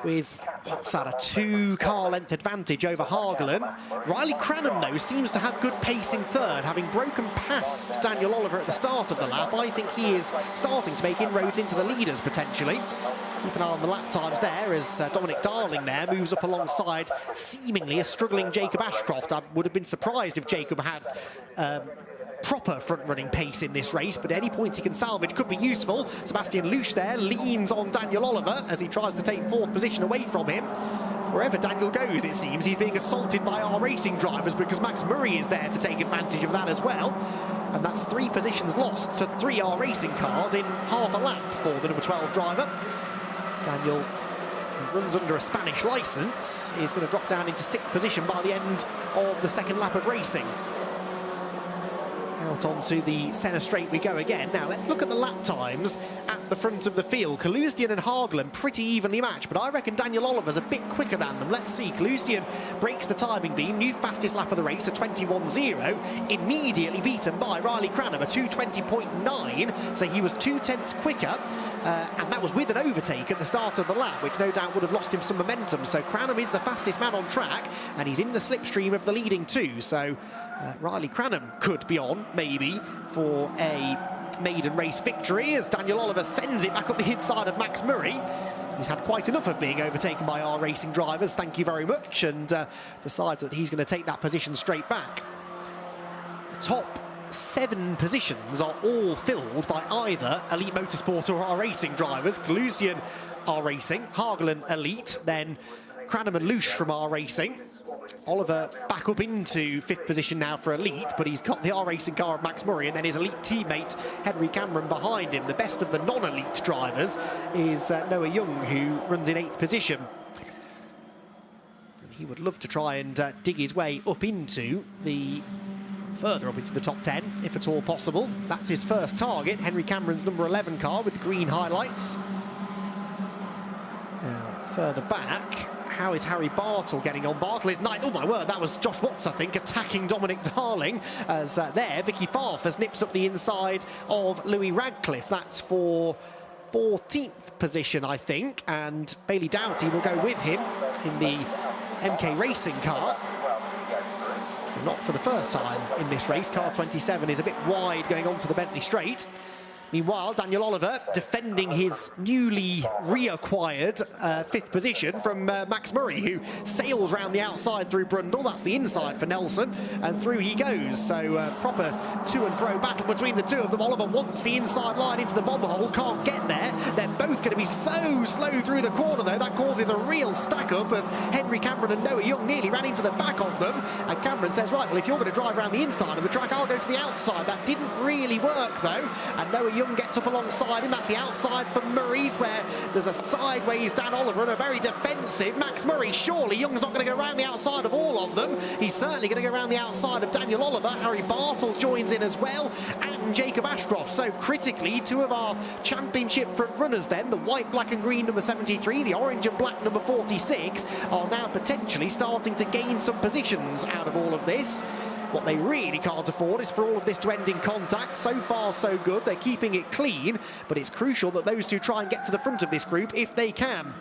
with, what's that, a 2-car length advantage over Hargland. Riley Cranham, though, seems to have good pace in third, having broken past Daniel Oliver at the start of the lap. I think he is starting to make inroads into the leaders, potentially. Keep an eye on the lap times there as Dominic Darling there moves up alongside seemingly a struggling Jacob Ashcroft. I would have been surprised if Jacob had proper front-running pace in this race, but any points he can salvage could be useful. Sebastian Louche there leans on Daniel Oliver as he tries to take fourth position away from him. Wherever Daniel goes, it seems, he's being assaulted by our racing drivers, because Max Murray is there to take advantage of that as well. And that's 3 positions lost to 3 R Racing cars in half a lap for the number 12 driver. Daniel, who runs under a Spanish licence, is going to drop down into 6th position by the end of the second lap of racing. Out onto the centre straight we go again. Now let's look at the lap times at the front of the field. Kaluzdian and Hargland pretty evenly matched, but I reckon Daniel Oliver's a bit quicker than them. Let's see. Kaluzdian breaks the timing beam, new fastest lap of the race at 21.0, immediately beaten by Riley Cranham, a 2:20.9, so he was 2 tenths quicker. And that was with an overtake at the start of the lap, which no doubt would have lost him some momentum. So Cranham is the fastest man on track, and he's in the slipstream of the leading 2. So Riley Cranham could be on, maybe, for a maiden race victory, as Daniel Oliver sends it back up the inside of Max Murray. He's had quite enough of being overtaken by our racing drivers, thank you very much, and decides that he's going to take that position straight back. The top 7 positions are all filled by either Elite Motorsport or our racing drivers. Kaluzdian our racing, Hargland Elite, then Cranham and Louche from our racing. Oliver back up into 5th position now for Elite, but he's got the R Racing car of Max Murray and then his Elite teammate Henry Cameron behind him. The best of the non-Elite drivers is Noah Young, who runs in 8th position. And he would love to try and dig his way up into the further up into the top 10, if at all possible. That's his first target, Henry Cameron's number 11 car with the green highlights. Now, further back, how is Harry Bartle getting on? Bartle is ninth. Oh my word, that was Josh Watts, I think, attacking Dominic Darling. As there, Vicky Farfus nips up the inside of Louis Radcliffe. That's for 14th position, I think, and Bailey Doughty will go with him in the MK Racing car. So not for the first time in this race. Car 27 is a bit wide going on to the Bentley Straight. Meanwhile, Daniel Oliver defending his newly reacquired 5th position from Max Murray, who sails round the outside through Brundle. That's the inside for Nelson, and through he goes. So proper to and fro battle between the two of them. Oliver wants the inside line into the bomb hole, can't get there. They're both going to be so slow through the corner, though. That causes a real stack up as Henry Cameron and Noah Young nearly ran into the back of them. And Cameron says, right, well, if you're going to drive around the inside of the track, I'll go to the outside. That didn't really work, though. And Noah Young gets up alongside him. That's the outside for Murray's, where there's a sideways Dan Oliver and a very defensive Max Murray. Surely Young's not going to go around the outside of all of them. He's certainly going to go around the outside of Daniel Oliver. Harry Bartle joins in as well, and Jacob Ashcroft. So critically, two of our championship front runners then, the white, black and green number 73, the orange and black number 46, are now potentially starting to gain some positions out of all of this. What they really can't afford is for all of this to end in contact. So far, so good. They're keeping it clean, but it's crucial that those two try and get to the front of this group if they can.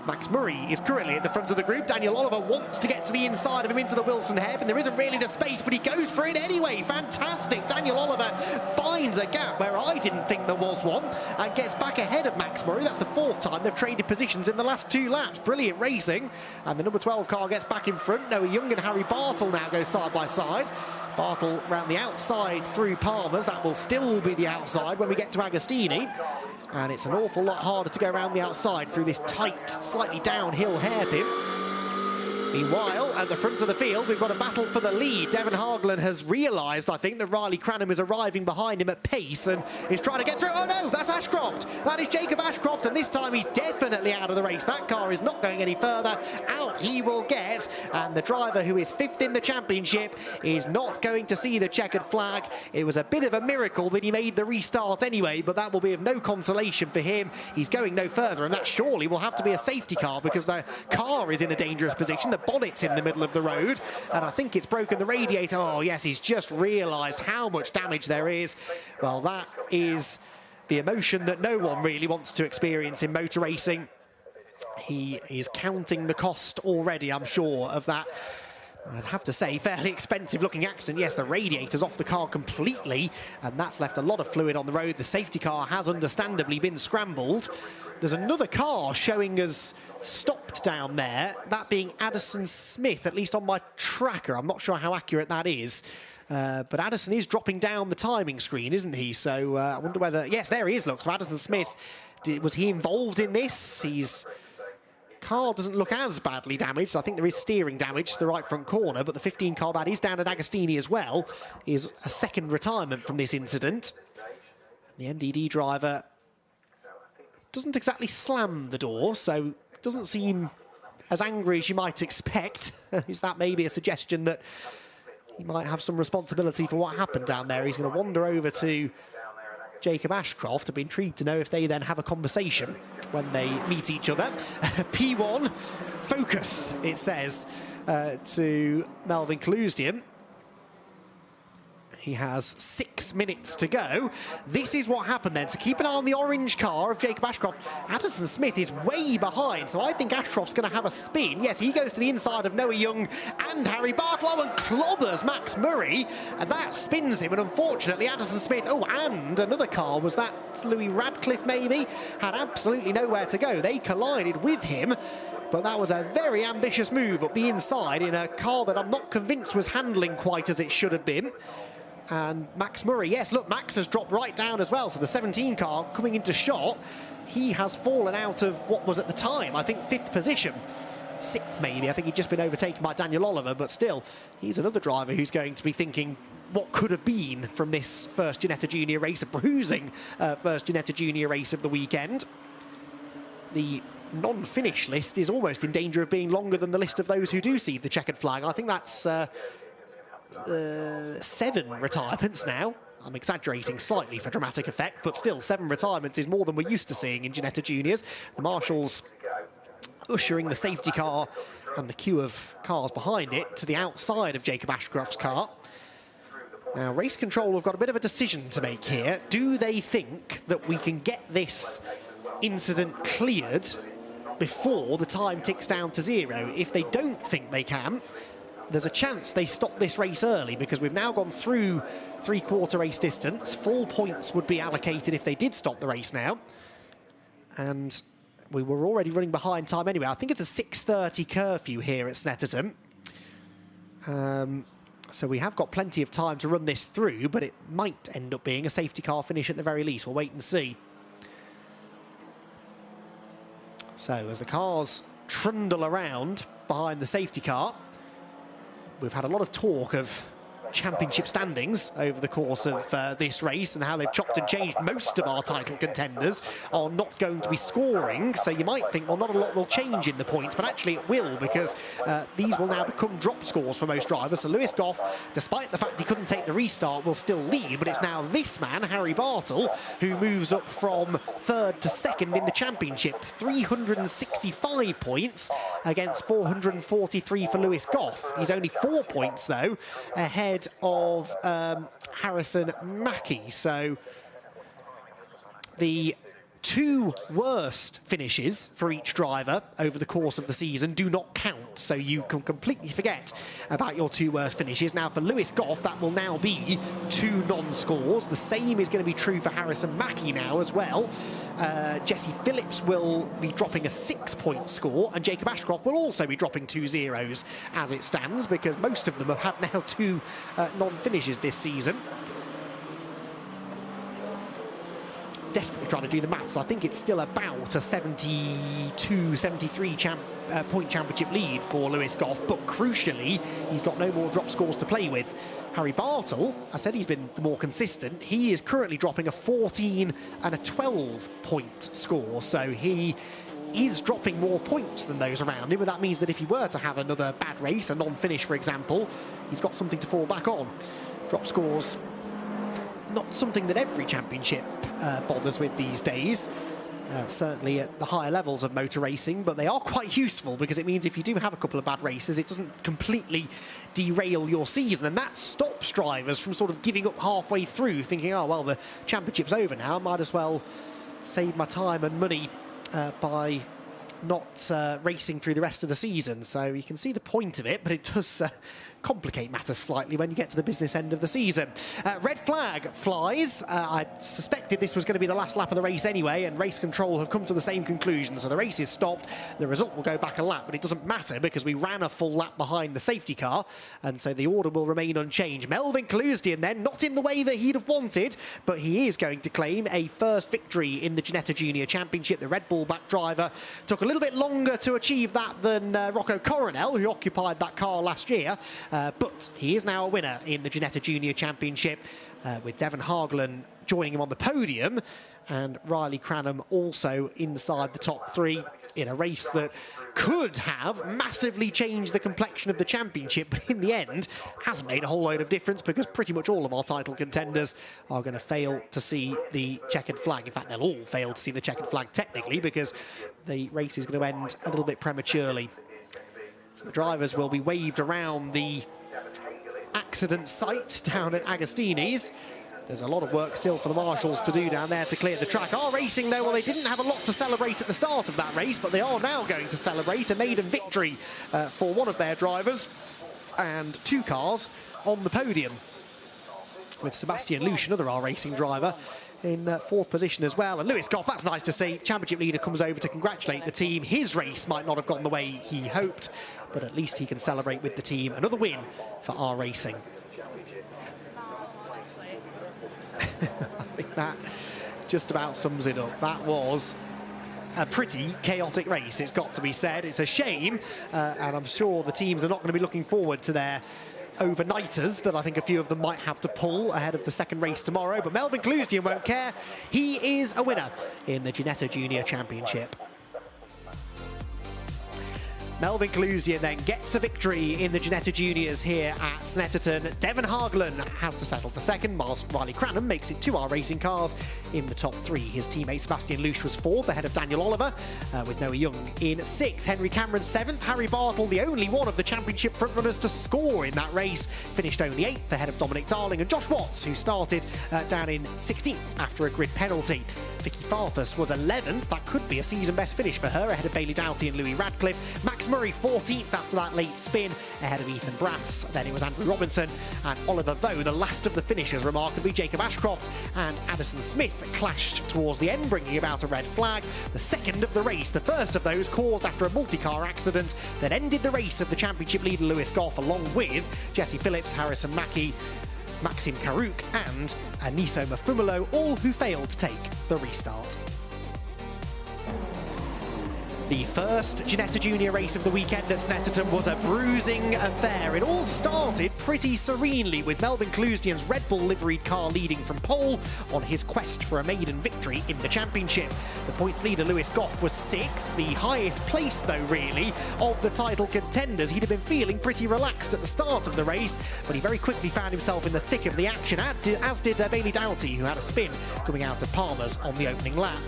Max Murray is currently at the front of the group. Daniel Oliver wants to get to the inside of him into the Wilson Head, and there isn't really the space, but he goes for it anyway. Fantastic. Daniel Oliver finds a gap where I didn't think there was one and gets back ahead of Max Murray. That's the 4th time they've traded positions in the last 2 laps. Brilliant racing. And the number 12 car gets back in front. Noah Young and Harry Bartle now go side by side. Bartle round the outside through Palmer's. That will still be the outside when we get to Agostini. And it's an awful lot harder to go around the outside through this tight, slightly downhill hairpin. Meanwhile, at the front of the field, we've got a battle for the lead. Devon Hargland has realised, I think, that Riley Cranham is arriving behind him at pace and is trying to get through. Oh no, that's Ashcroft. That is Jacob Ashcroft, and this time he's definitely out of the race. That car is not going any further. Out he will get, and the driver, who is 5th in the championship, is not going to see the checkered flag. It was a bit of a miracle that he made the restart anyway, but that will be of no consolation for him. He's going no further, and that surely will have to be a safety car because the car is in a dangerous position. The bonnet's in the middle of the road, and I think it's broken the radiator. Oh yes, he's just realised how much damage there is. Well, that is the emotion that no one really wants to experience in motor racing. He is counting the cost already, I'm sure, of that. I'd have to say, fairly expensive looking accident. Yes, the radiator's off the car completely, and that's left a lot of fluid on the road. The safety car has understandably been scrambled. There's another car showing us stopped down there, that being Addison Smith, at least on my tracker. I'm not sure how accurate that is. But Addison is dropping down the timing screen, isn't he? So I wonder whether... Yes, there he is, look. So Addison Smith, was he involved in this? His car doesn't look as badly damaged. I think there is steering damage to the right front corner, but the 15 car that is down at Agostini as well is a second retirement from this incident. The MDD driver doesn't exactly slam the door, so doesn't seem as angry as you might expect. Is that maybe a suggestion that he might have some responsibility for what happened down there? He's going to wander over to Jacob Ashcroft. I'd be intrigued to know if they then have a conversation when they meet each other. P1, focus, it says to Melvin Clusian. He has 6 minutes to go. This is what happened then. So keep an eye on the orange car of Jacob Ashcroft. Addison Smith is way behind, so I think Ashcroft's going to have a spin. Yes, he goes to the inside of Noah Young and Harry Bartlow and clobbers Max Murray, and that spins him. And unfortunately, Addison Smith, oh, and another car, was that Louis Radcliffe maybe, had absolutely nowhere to go. They collided with him. But that was a very ambitious move up the inside in a car that I'm not convinced was handling quite as it should have been. And Max Murray, yes, look, Max has dropped right down as well. So the 17 car coming into shot, he has fallen out of what was at the time, I think, 5th position. 6th maybe. I think he'd just been overtaken by Daniel Oliver, but still, he's another driver who's going to be thinking what could have been from this first Ginetta Junior race, a bruising first Ginetta Junior race of the weekend. The non-finish list is almost in danger of being longer than the list of those who do see the checkered flag. I think that's 7 retirements now. I'm exaggerating slightly for dramatic effect, but still 7 retirements is more than we're used to seeing in Ginetta Juniors. The marshals ushering the safety car and the queue of cars behind it to the outside of Jacob Ashcroft's car. Now, race control have got a bit of a decision to make here. Do they think that we can get this incident cleared before the time ticks down to 0? If they don't think they can, there's a chance they stop this race early, because we've now gone through 3/4 race distance. Full points would be allocated if they did stop the race now. And we were already running behind time anyway. I think it's a 6:30 curfew here at Snetterton. So we have got plenty of time to run this through, but it might end up being a safety car finish at the very least. We'll wait and see. So as the cars trundle around behind the safety car, we've had a lot of talk of championship standings over the course of this race, and how they've chopped and changed. Most of our title contenders are not going to be scoring, so you might think, well, not a lot will change in the points, but actually it will, because these will now become drop scores for most drivers. So Lewis Goff, despite the fact he couldn't take the restart, will still lead, but it's now this man, Harry Bartle, who moves up from 3rd to 2nd in the championship. 365 points against 443 for Lewis Goff. He's only 4 points, though, ahead of Harrison Mackie. So the 2 worst finishes for each driver over the course of the season do not count, so you can completely forget about your 2 worst finishes. Now for Lewis Goff, that will now be 2 non-scores. The same is going to be true for Harrison Mackie now as well. Jesse Phillips will be dropping a 6-point score, and Jacob Ashcroft will also be dropping 2 zeros as it stands, because most of them have had now 2 non-finishes this season. Desperately trying to do the maths. I think it's still about a 72-73 point championship lead for Lewis Goff, but crucially, he's got no more drop scores to play with. Harry Bartle, I said he's been the more consistent. He is currently dropping a 14 and a 12-point score, so he is dropping more points than those around him, but that means that if he were to have another bad race, a non-finish, for example, he's got something to fall back on. Drop scores, not something that every championship bothers with these days, certainly at the higher levels of motor racing, but they are quite useful, because it means if you do have a couple of bad races, it doesn't completely derail your season, and that stops drivers from sort of giving up halfway through, thinking, oh, well, the championship's over now, I might as well save my time and money by not racing through the rest of the season. So you can see the point of it, but it does complicate matters slightly when you get to the business end of the season. Red flag flies. I suspected this was going to be the last lap of the race anyway, and race control have come to the same conclusion. So the race is stopped. The result will go back a lap, but it doesn't matter because we ran a full lap behind the safety car, and so the order will remain unchanged. Melvin Cluesdian then, not in the way that he'd have wanted, but he is going to claim a first victory in the Ginetta Junior Championship. The Red Bull back driver took a little bit longer to achieve that than Rocco Coronel, who occupied that car last year. But he is now a winner in the Ginetta Junior Championship, with Devon Harglan joining him on the podium, and Riley Cranham also inside the top 3 in a race that could have massively changed the complexion of the championship, but in the end hasn't made a whole load of difference, because pretty much all of our title contenders are going to fail to see the checkered flag. In fact, they'll all fail to see the checkered flag technically, because the race is going to end a little bit prematurely. So the drivers will be waved around the accident site down at Agostini's. There's a lot of work still for the marshals to do down there to clear the track. Our racing, though, well, they didn't have a lot to celebrate at the start of that race, but they are now going to celebrate a maiden victory for one of their drivers, and 2 cars on the podium, with Sebastian Lusch, another R Racing driver, in 4th position as well. And Lewis Goff, that's nice to see. Championship leader comes over to congratulate the team. His race might not have gone the way he hoped, but at least he can celebrate with the team. Another win for R Racing. I think that just about sums it up. That was a pretty chaotic race, it's got to be said. It's a shame, and I'm sure the teams are not going to be looking forward to their overnighters that I think a few of them might have to pull ahead of the second race tomorrow. But Melvin Cluesdian won't care. He is a winner in the Ginetta Junior Championship. Melvin Clusian then gets a victory in the Ginetta Juniors here at Snetterton. Devon Hagelin has to settle for second, whilst Riley Cranham makes it 2R Racing Cars in the top three. His teammate Sebastian Lusch was fourth, ahead of Daniel Oliver, with Noah Young in sixth. Henry Cameron seventh. Harry Bartle, the only one of the championship frontrunners to score in that race, finished only eighth, ahead of Dominic Darling and Josh Watts, who started down in 16th after a grid penalty. Vicky Farfus was 11th. That could be a season best finish for her, ahead of Bailey Doughty and Louis Radcliffe. Max Murray 14th after that late spin, ahead of Ethan Braths. Then it was Andrew Robinson and Oliver Vaux, the last of the finishers. Remarkably, Jacob Ashcroft and Addison Smith clashed towards the end, bringing about a red flag. The second of the race, the first of those caused after a multi-car accident that ended the race of the championship leader Lewis Goff, along with Jesse Phillips, Harrison Mackie, Maxim Karuk and Aniso Mafumulo, all who failed to take the restart. The first Ginetta Junior race of the weekend at Snetterton was a bruising affair. It all started pretty serenely with Melvin Clusian's Red Bull liveried car leading from pole on his quest for a maiden victory in the championship. The points leader Lewis Goff was sixth, the highest placed though really of the title contenders. He'd have been feeling pretty relaxed at the start of the race, but he very quickly found himself in the thick of the action, as did Bailey Doughty, who had a spin coming out of Palmer's on the opening lap.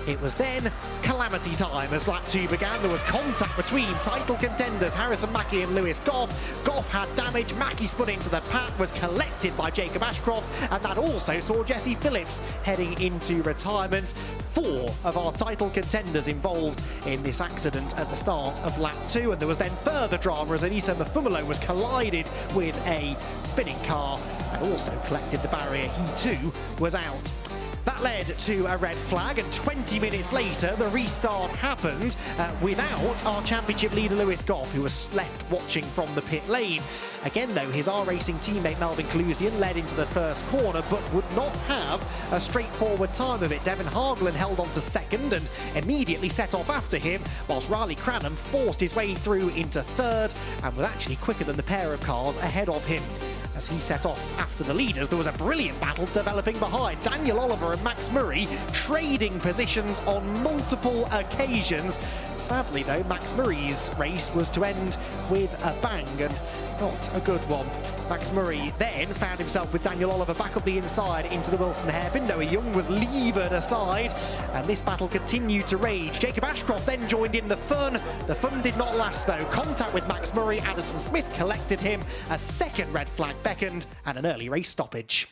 It was then calamity time as lap 2 began. There was contact between title contenders Harrison Mackie and Lewis Goff. Goff had damage, Mackie spun into the pack, was collected by Jacob Ashcroft, and that also saw Jesse Phillips heading into retirement. 4 of our title contenders involved in this accident at the start of lap 2, and there was then further drama as Aniso Mafumulo was collided with a spinning car and also collected the barrier. He too was out. That led to a red flag, and 20 minutes later the restart happened without our championship leader Lewis Goff, who was left watching from the pit lane. Again though, his R-Racing teammate Melvin Clusian led into the first corner but would not have a straightforward time of it. Devon Hagelin held on to second and immediately set off after him, whilst Riley Cranham forced his way through into third and was actually quicker than the pair of cars ahead of him. As he set off after the leaders, there was a brilliant battle developing behind. Daniel Oliver and Max Murray trading positions on multiple occasions. Sadly though, Max Murray's race was to end with a bang, and not a good one. Max Murray then found himself with Daniel Oliver back up the inside into the Wilson hairpin. Noah Young was levered aside, and this battle continued to rage. Jacob Ashcroft then joined in the fun. The fun did not last though. Contact with Max Murray, Addison Smith collected him, a second red flag beckoned, and an early race stoppage.